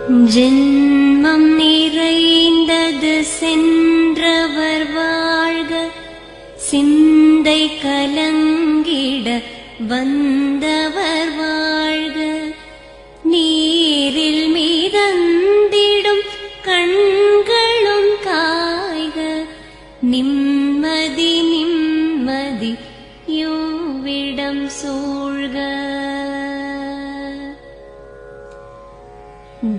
ஜென்மம் நிறைந்தது சென்றவர் வாழ்க, சிந்தை கலங்கிட வந்தவர் வாழ்க. நீரில் மிதந்திடும் கண்களும் காய்க, நிம்மதி நிம்மதி யோவிடம் சூழ்க.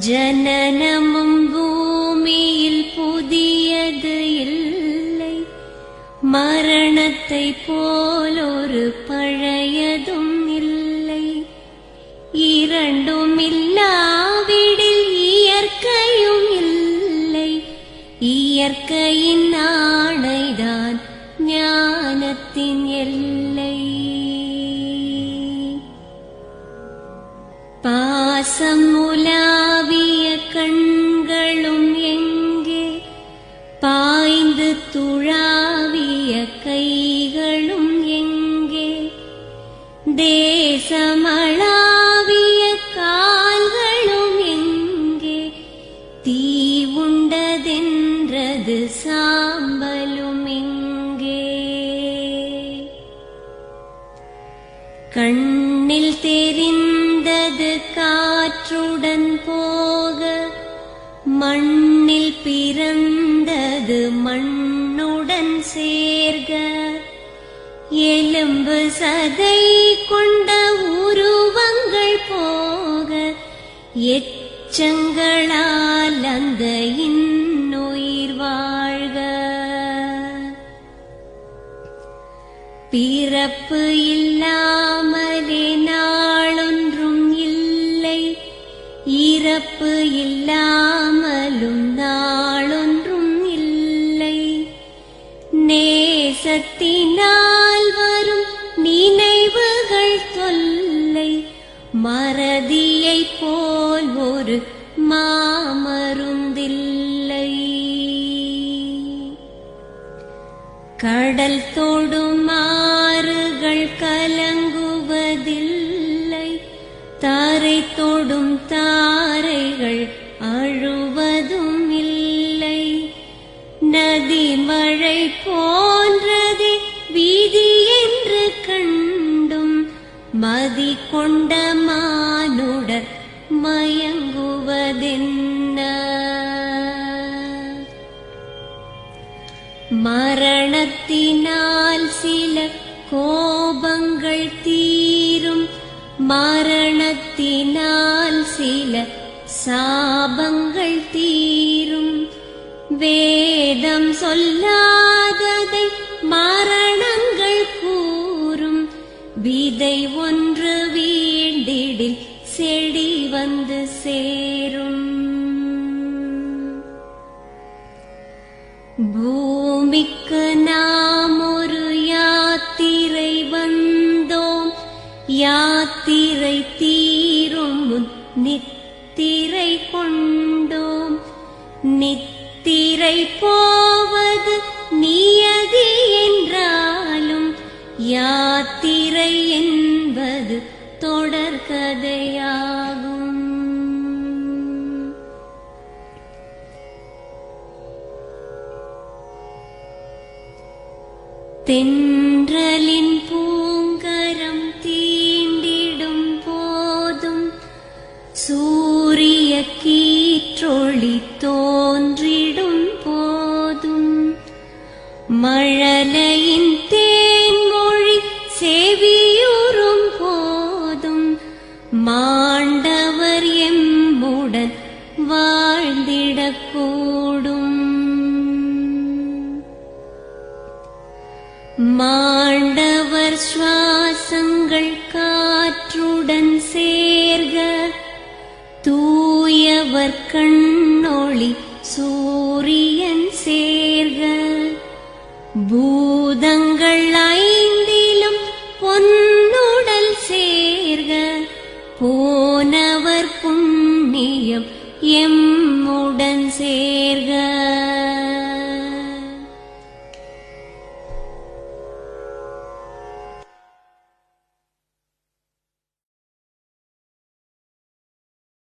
ஜனனமும் பூமியில் புதியது இல்லை, மரணத்தை போலொரு பழையதும் இல்லை. இரண்டும் இல்லாவிடில் இயற்கையும் இல்லை, இயற்கையின் ஆணைதான் ஞானத்தின் எல்லை. பாசம் உலாவிய கண்களும் எங்கே, பாய்ந்து துழாவிய கைகளும் எங்கே, தேசமளாவிய கால்களும் எங்கே, தீ உண்டதென்றது சாம்பலும் எங்கே. கண்ணில் தெரிந்தது காற்றுடன் போக, மண்ணில் பிறந்தது மண்ணுடன் சேர்க. எலும்பு சதை கொண்ட உருவங்கள் போக, எச்சங்களால் அந்த இன்னுயிர் வாழ்க. பிறப்பு இல்லாமலே நாளொன்றும் இல்லை, இறப்பு இல்லாமலும் நாளொன்றும் இல்லை. நேசத்தினால் வரும் நினைவுகள் தொல்லை, மறதியைப் போல் ஒரு மாமருந்தில்லை. கடல் தொடும் ஆறுகள் கலங்குவதில்லை, தாரை தொடும் தாரைகள் அழுவதும் இல்லை. நதி மழை போன்றதே வீதி என்று கண்டும், மதி கொண்ட மானுடர் மயங்குவதென்ன. மரணத்தினால் சில கோபங்கள் தீரும், மரணத்தினால் சில சாபங்கள் தீரும். வேதம் சொல்லாததை மரணங்கள் கூறும், விதை ஒன்று வீண்டிடில் செடி வந்து சேரும். பூமிக்கு நாம் ஒரு யாத்திரை வந்தோம், யாத்திரை தீரும் முன் நித்திரை கொண்டோம். நித்திரை போவது நியதி என்றாலும், யாத்திரை என்பது தொடர்கதையாகும். தென்றலின் பூங்கரம் தீண்டிடும் போதும், சூரிய கீற்றொளி தோன்றிடும் போதும், மழலையின் தேன்மொழி செவியுறும் போதும், மாண்டவர் எம்முடன் வாழ்ந்திடக்கூடும். மாண்டவர் சுவாசங்கள் காற்றுடன் சேர்க, தூயவர் கண்